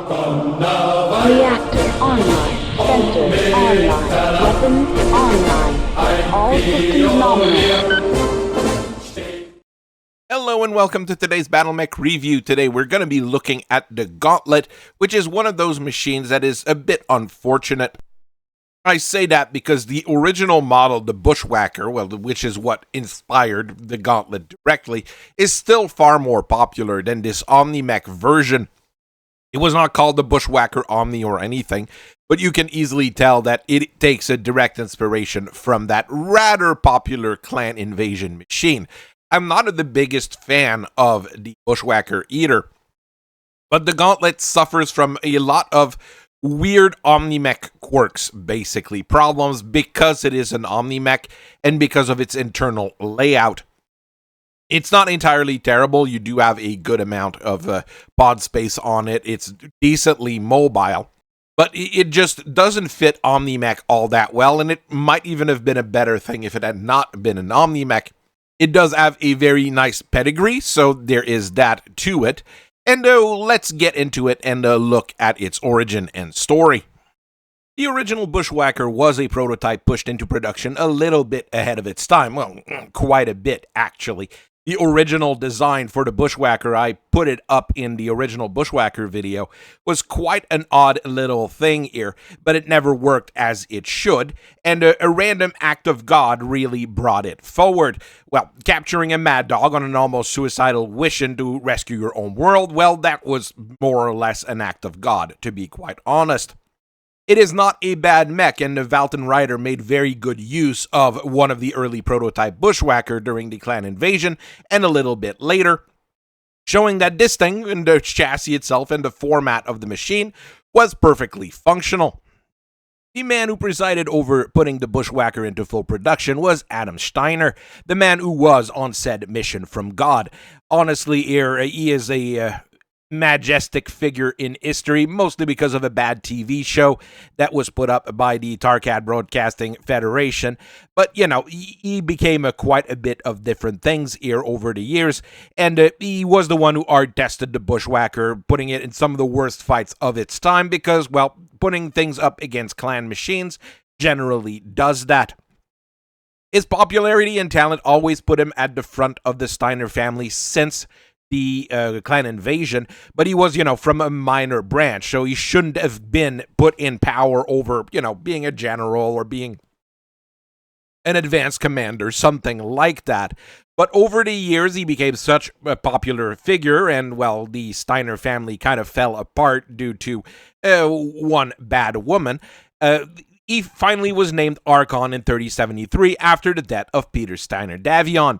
Reactor online. Sensors online. Weapons online. All systems nominal. Hello and welcome to today's Battletech review. Today we're going to be looking at the Gauntlet, which is one of those machines that is a bit unfortunate. I say that because the original model, the Bushwacker, which is what inspired the Gauntlet directly, is still far more popular than this OmniMech version. It was not called the Bushwacker Omni or anything, but you can easily tell that it takes a direct inspiration from that rather popular clan invasion machine. I'm not the biggest fan of the Bushwacker either, but the Gauntlet suffers from a lot of weird OmniMech quirks, basically. Problems because it is an OmniMech and because of its internal layout. It's not entirely terrible. You do have a good amount of pod space on it. It's decently mobile, but it just doesn't fit OmniMech all that well, and it might even have been a better thing if it had not been an OmniMech. It does have a very nice pedigree, so there is that to it. And let's get into it and look at its origin and story. The original Bushwacker was a prototype pushed into production a little bit ahead of its time. Well, quite a bit, actually. The original design for the Bushwacker, I put it up in the original Bushwacker video, was quite an odd little thing here, but it never worked as it should, and a random act of God really brought it forward. Well, capturing a mad dog on an almost suicidal mission to rescue your own world, well, that was more or less an act of God, to be quite honest. It is not a bad mech, and the Valton Rider made very good use of one of the early prototype Bushwacker during the clan invasion, and a little bit later, showing that this thing, and the chassis itself and the format of the machine, was perfectly functional. The man who presided over putting the Bushwacker into full production was Adam Steiner, the man who was on said mission from God. Honestly, he is a majestic figure in history, mostly because of a bad TV show that was put up by the Tarkat Broadcasting Federation. But, you know, he became quite a bit of different things here over the years, and he was the one who hard-tested the Bushwacker, putting it in some of the worst fights of its time because, well, putting things up against clan machines generally does that. His popularity and talent always put him at the front of the Steiner family since the clan invasion, but he was, from a minor branch, so he shouldn't have been put in power over, being a general or being an advanced commander, something like that. But over the years, he became such a popular figure, and, well, the Steiner family kind of fell apart due to one bad woman. He finally was named Archon in 3073 after the death of Peter Steiner Davion.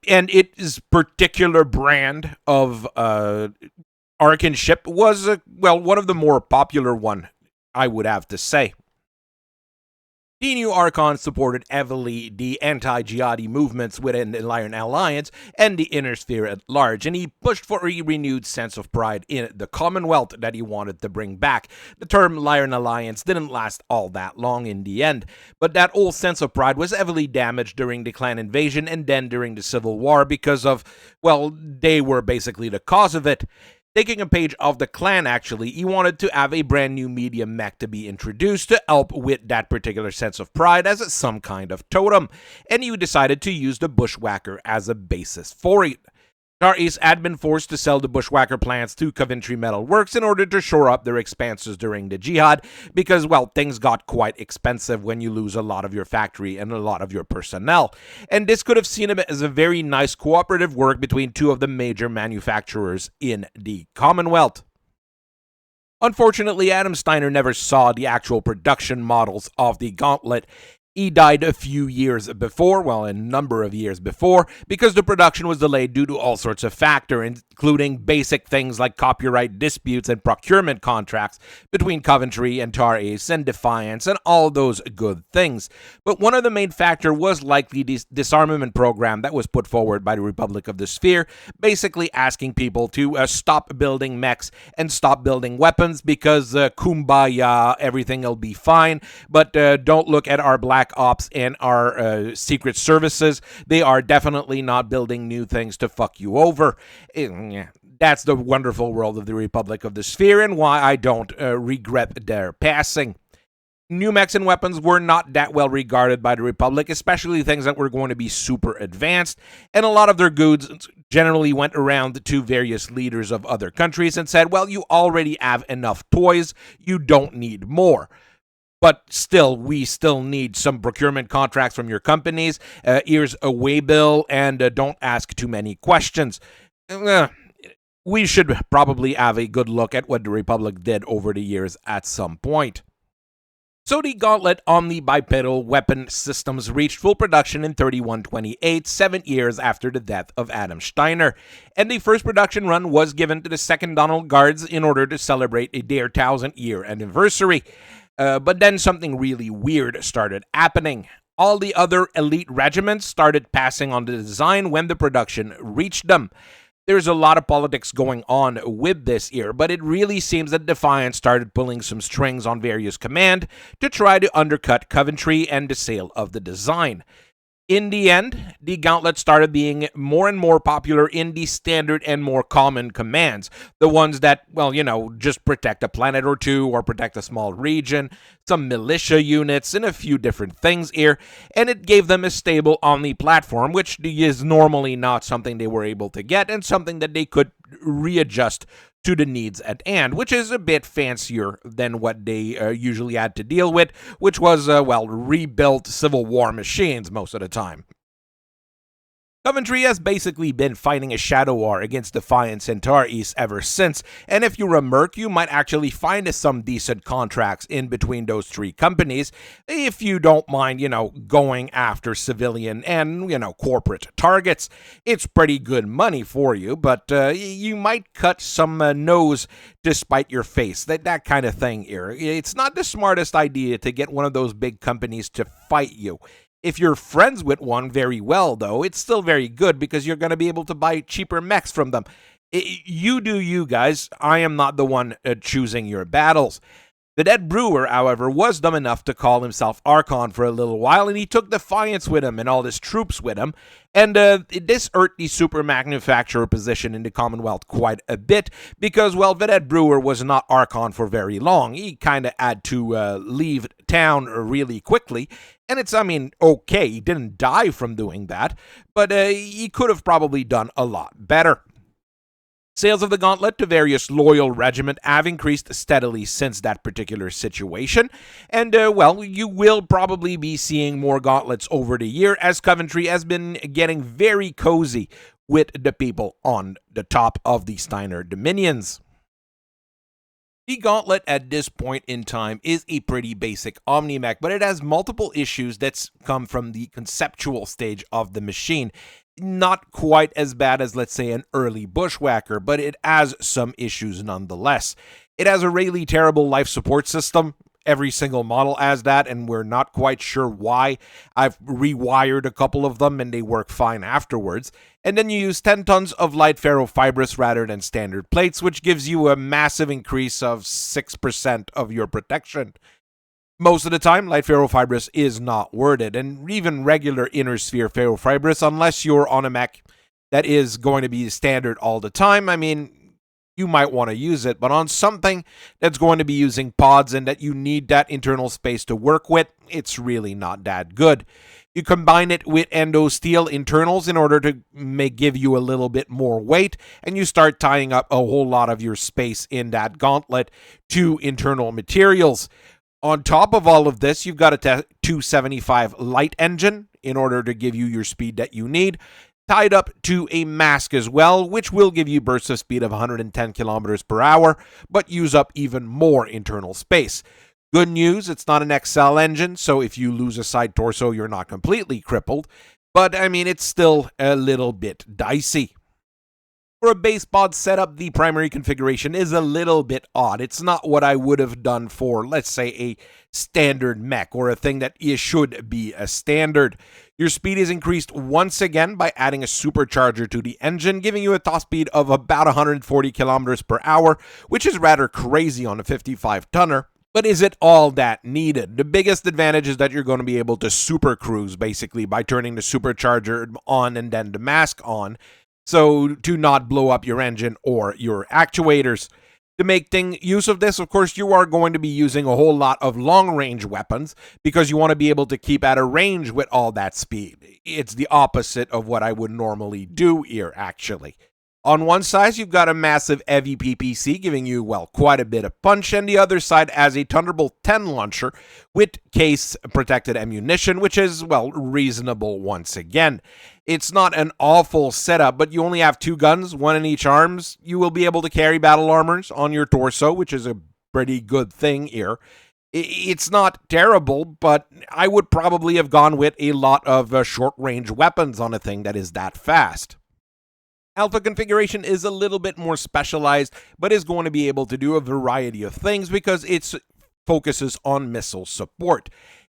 And its particular brand of Archonship was, one of the more popular one, I would have to say. The new Archon supported heavily the anti-jihadi movements within the Lyran Alliance and the Inner Sphere at large, and he pushed for a renewed sense of pride in the Commonwealth that he wanted to bring back. The term Lyran Alliance didn't last all that long in the end, but that old sense of pride was heavily damaged during the clan invasion and then during the Civil War because of, they were basically the cause of it. Taking a page of the clan, actually, he wanted to have a brand new medium mech to be introduced to help with that particular sense of pride as some kind of totem, and he decided to use the Bushwacker as a basis for it. Tar Ace had been forced to sell the Bushwacker plants to Coventry Metal Works in order to shore up their expenses during the jihad because, things got quite expensive when you lose a lot of your factory and a lot of your personnel. And this could have seen him as a very nice cooperative work between two of the major manufacturers in the Commonwealth. Unfortunately, Adam Steiner never saw the actual production models of the Gauntlet. He died a few years before, a number of years before, because the production was delayed due to all sorts of factors, including basic things like copyright disputes and procurement contracts between Coventry and Tar Ace and Defiance and all those good things. But one of the main factors was likely the disarmament program that was put forward by the Republic of the Sphere, basically asking people to stop building mechs and stop building weapons because kumbaya, everything will be fine, but don't look at our Black Ops and our secret services. They are definitely not building new things to fuck you over. that's the wonderful world of the Republic of the Sphere and why I don't regret their passing. New mechs and weapons were not that well regarded by the Republic, especially things that were going to be super advanced, and a lot of their goods generally went around to various leaders of other countries and said, well, you already have enough toys, you don't need more. But still, we still need some procurement contracts from your companies. Here's a waybill, and don't ask too many questions. We should probably have a good look at what the Republic did over the years at some point. So the Gauntlet on the bipedal weapon systems reached full production in 3128, 7 years after the death of Adam Steiner, and the first production run was given to the 2nd Donald Guards in order to celebrate their 1,000-year anniversary. But then something really weird started happening. All the other elite regiments started passing on the design when the production reached them. There's a lot of politics going on with this here, but it really seems that Defiant started pulling some strings on various command to try to undercut Coventry and the sale of the design. In the end, the Gauntlet started being more and more popular in the standard and more common commands. The ones that, well, just protect a planet or two or protect a small region, some militia units, and a few different things here. And it gave them a stable Omni platform, which is normally not something they were able to get and something that they could readjust to the needs at hand, which is a bit fancier than what they usually had to deal with, which was, rebuilt Civil War machines most of the time. Coventry has basically been fighting a shadow war against Defiant Centaur-East ever since, and if you're a merc, you might actually find some decent contracts in between those three companies, if you don't mind, going after civilian and, corporate targets. It's pretty good money for you, but you might cut some nose to spite your face, that kind of thing here. It's not the smartest idea to get one of those big companies to fight you. If you're friends with one, very well, though, it's still very good because you're going to be able to buy cheaper mechs from them. You do you, guys. I am not the one choosing your battles. The dead brewer, however, was dumb enough to call himself Archon for a little while, and he took Defiance with him and all his troops with him, and this hurt the super manufacturer position in the Commonwealth quite a bit, because, the dead brewer was not Archon for very long. He kind of had to leave town really quickly, and it's, okay, he didn't die from doing that, but he could have probably done a lot better. Sales of the Gauntlet to various loyal regiment have increased steadily since that particular situation, and, you will probably be seeing more Gauntlets over the year as Coventry has been getting very cozy with the people on the top of the Steiner dominions. The Gauntlet at this point in time is a pretty basic Omni-Mech, but it has multiple issues that come from the conceptual stage of the machine. Not quite as bad as, let's say, an early Bushwhacker, but it has some issues nonetheless. It has a really terrible life support system. Every single model has that, and we're not quite sure why. I've rewired a couple of them, and they work fine afterwards. And then you use 10 tons of light ferrofibrous rather than standard plates, which gives you a massive increase of 6% of your protection. Most of the time, light ferrofibrous is not worth it, and even regular inner sphere ferrofibrous, unless you're on a mech that is going to be standard all the time, you might want to use it, but on something that's going to be using pods and that you need that internal space to work with, it's really not that good. You combine it with endo steel internals in order to give you a little bit more weight, and you start tying up a whole lot of your space in that Gauntlet to internal materials. On top of all of this, you've got a 275 light engine in order to give you your speed that you need, tied up to a mask as well, which will give you bursts of speed of 110 kilometers per hour, but use up even more internal space. Good news, it's not an XL engine, so if you lose a side torso, you're not completely crippled, but it's still a little bit dicey. For a base pod setup, the primary configuration is a little bit odd. It's not what I would have done for, let's say, a standard mech or a thing that should be a standard. Your speed is increased once again by adding a supercharger to the engine, giving you a top speed of about 140 kilometers per hour, which is rather crazy on a 55-tonner. But is it all that needed? The biggest advantage is that you're going to be able to super cruise, basically, by turning the supercharger on and then the mask on. so to not blow up your engine or your actuators. To make use of this, of course, you are going to be using a whole lot of long-range weapons because you want to be able to keep at a range with all that speed. It's the opposite of what I would normally do here, actually. On one side, you've got a massive heavy PPC giving you, well, quite a bit of punch, and the other side has a Thunderbolt 10 launcher with case-protected ammunition, which is, well, reasonable once again. It's not an awful setup, but you only have 2 guns, 1 in each arms. You will be able to carry battle armors on your torso, which is a pretty good thing here. It's not terrible, but I would probably have gone with a lot of short-range weapons on a thing that is that fast. Alpha configuration is a little bit more specialized, but is going to be able to do a variety of things because it focuses on missile support.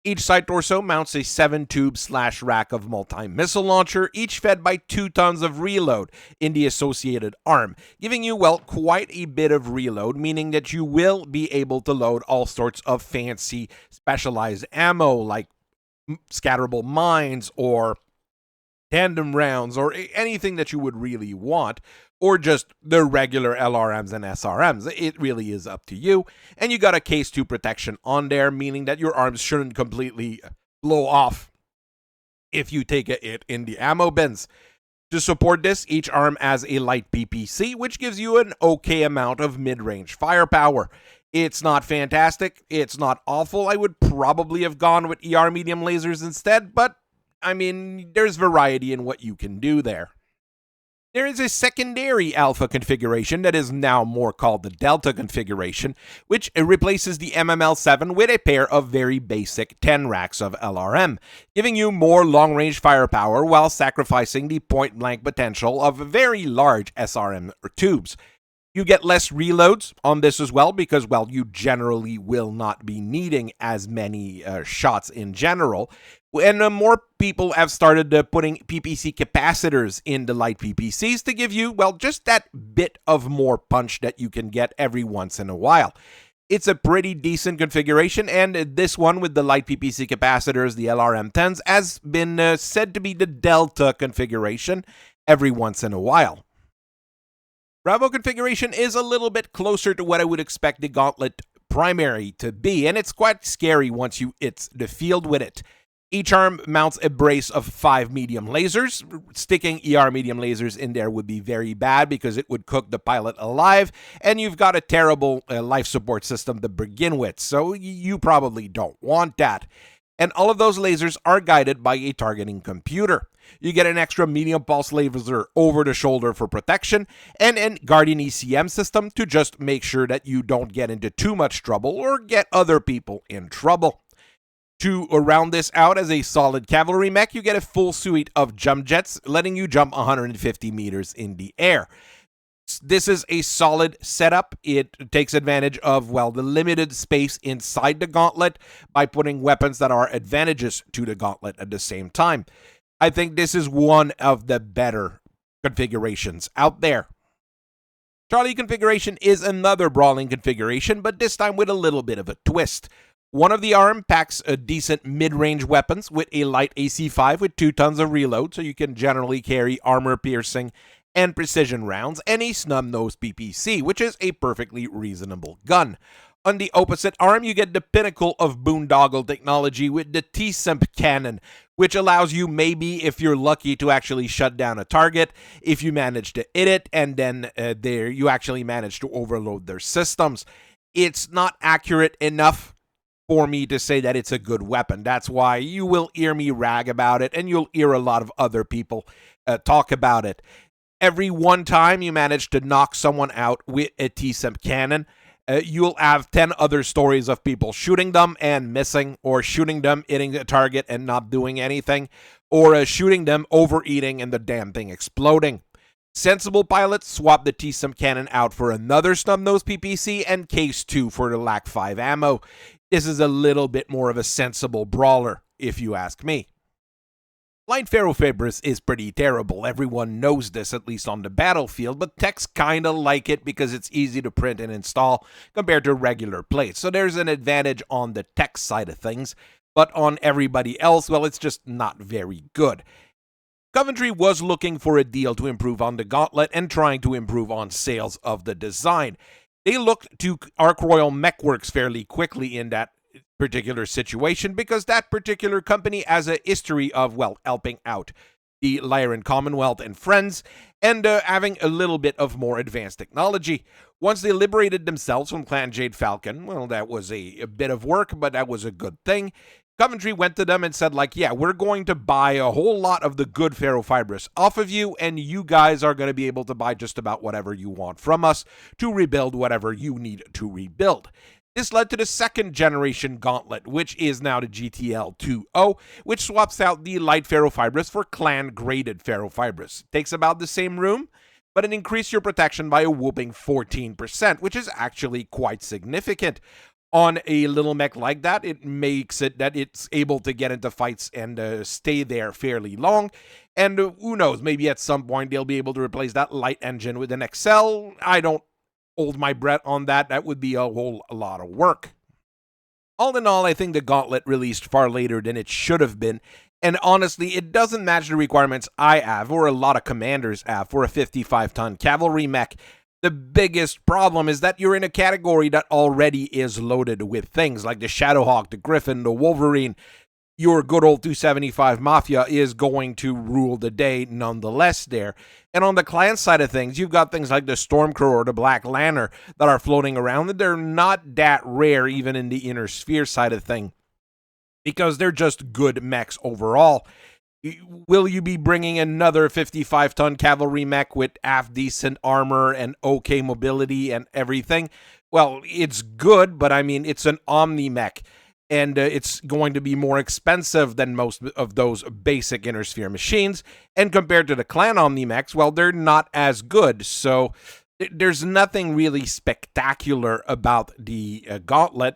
Each side torso mounts a 7-tube rack of multi-missile launcher, each fed by 2 tons of reload in the associated arm, giving you, well, quite a bit of reload, meaning that you will be able to load all sorts of fancy specialized ammo like scatterable mines or tandem rounds, or anything that you would really want, or just the regular LRMs and SRMs. It really is up to you. And you got a case 2 protection on there, meaning that your arms shouldn't completely blow off if you take a hit in the ammo bins. To support this, each arm has a light PPC, which gives you an okay amount of mid-range firepower. It's not fantastic, it's not awful. I would probably have gone with ER medium lasers instead, but I mean, there's variety in what you can do there. There is a secondary alpha configuration that is now more called the Delta configuration, which replaces the MML7 with a pair of very basic 10 racks of LRM, giving you more long-range firepower while sacrificing the point-blank potential of very large SRM tubes. You get less reloads on this as well because, well, you generally will not be needing as many shots in general. And more people have started putting PPC capacitors in the light PPCs to give you, well, just that bit of more punch that you can get every once in a while. It's a pretty decent configuration, and this one with the light PPC capacitors, the LRM-10s, has been said to be the Delta configuration every once in a while. Bravo configuration is a little bit closer to what I would expect the Gauntlet primary to be, and it's quite scary once you hit the field with it. Each arm mounts a brace of 5 medium lasers. Sticking ER medium lasers in there would be very bad because it would cook the pilot alive, and you've got a terrible life support system to begin with, so you probably don't want that. And all of those lasers are guided by a targeting computer. You get an extra medium pulse laser over the shoulder for protection, and a Guardian ECM system to just make sure that you don't get into too much trouble or get other people in trouble. To round this out as a solid cavalry mech, you get a full suite of jump jets, letting you jump 150 meters in the air. This is a solid setup. It takes advantage of, well, the limited space inside the Gauntlet by putting weapons that are advantages to the Gauntlet at the same time. I think this is one of the better configurations out there. Charlie configuration is another brawling configuration, but this time with a little bit of a twist. One of the arm packs a decent mid-range weapons with a light AC-5 with 2 tons of reload, so you can generally carry armor-piercing and precision rounds, and a snub-nosed PPC, which is a perfectly reasonable gun. On the opposite arm, you get the pinnacle of boondoggle technology with the T-Simp cannon, which allows you, maybe if you're lucky, to actually shut down a target if you manage to hit it, and then there you actually manage to overload their systems. It's not accurate enough for me to say that it's a good weapon. That's why you will hear me rag about it, and you'll hear a lot of other people talk about it. Every one time you manage to knock someone out with a T-Simp cannon, you'll have 10 other stories of people shooting them and missing, or shooting them, hitting the target and not doing anything, or shooting them, overeating, and the damn thing exploding. Sensible pilots swap the T-Simp cannon out for another snub-nosed PPC and Case 2 for the LAC 5 ammo. This is a little bit more of a sensible brawler, if you ask me. Light ferrofibrous is pretty terrible. Everyone knows this, at least on the battlefield, but techs kinda like it because it's easy to print and install compared to regular plates. So there's an advantage on the tech side of things, but on everybody else, well, it's just not very good. Coventry was looking for a deal to improve on the Gauntlet and trying to improve on sales of the design. They looked to Ark Royal Mechworks fairly quickly in that particular situation because that particular company has a history of, well, helping out the Lyran Commonwealth and friends, and having a little bit of more advanced technology. Once they liberated themselves from Clan Jade Falcon, well, that was a bit of work, but that was a good thing. Coventry went to them and said, like, yeah, we're going to buy a whole lot of the good ferrofibrous off of you, and you guys are going to be able to buy just about whatever you want from us to rebuild whatever you need to rebuild. This led to the second generation Gauntlet, which is now the GTL 2.0, which swaps out the light ferrofibrous for clan-graded ferrofibrous. It takes about the same room, but it increases your protection by a whooping 14%, which is actually quite significant. On a little mech like that, it makes it that it's able to get into fights and stay there fairly long. And who knows, maybe at some point they'll be able to replace that light engine with an XL. I don't hold my breath on that. That would be a whole lot of work. All in all, I think the Gauntlet released far later than it should have been, and honestly, it doesn't match the requirements I have, or a lot of commanders have, for a 55-ton cavalry mech. The biggest problem is that you're in a category that already is loaded with things like the Shadowhawk, the Griffin, the Wolverine. Your good old 275 Mafia is going to rule the day nonetheless there. And on the clan side of things, you've got things like the Stormcrow or the Black Lantern that are floating around, and they're not that rare even in the Inner Sphere side of thing, because they're just good mechs overall. Will you be bringing another 55-ton cavalry mech with half-decent armor and okay mobility and everything? Well, it's good, but I mean, it's an Omni mech. And it's going to be more expensive than most of those basic Inner Sphere machines. And compared to the Clan Omnimex, well, they're not as good. So there's nothing really spectacular about the Gauntlet.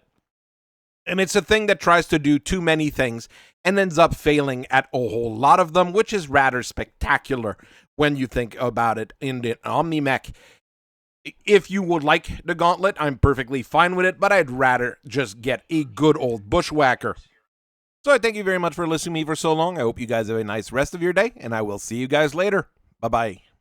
And it's a thing that tries to do too many things and ends up failing at a whole lot of them, which is rather spectacular when you think about it in the Omnimech. If you would like the Gauntlet, I'm perfectly fine with it, but I'd rather just get a good old Bushwhacker. So I thank you very much for listening to me for so long. I hope you guys have a nice rest of your day, and I will see you guys later. Bye-bye.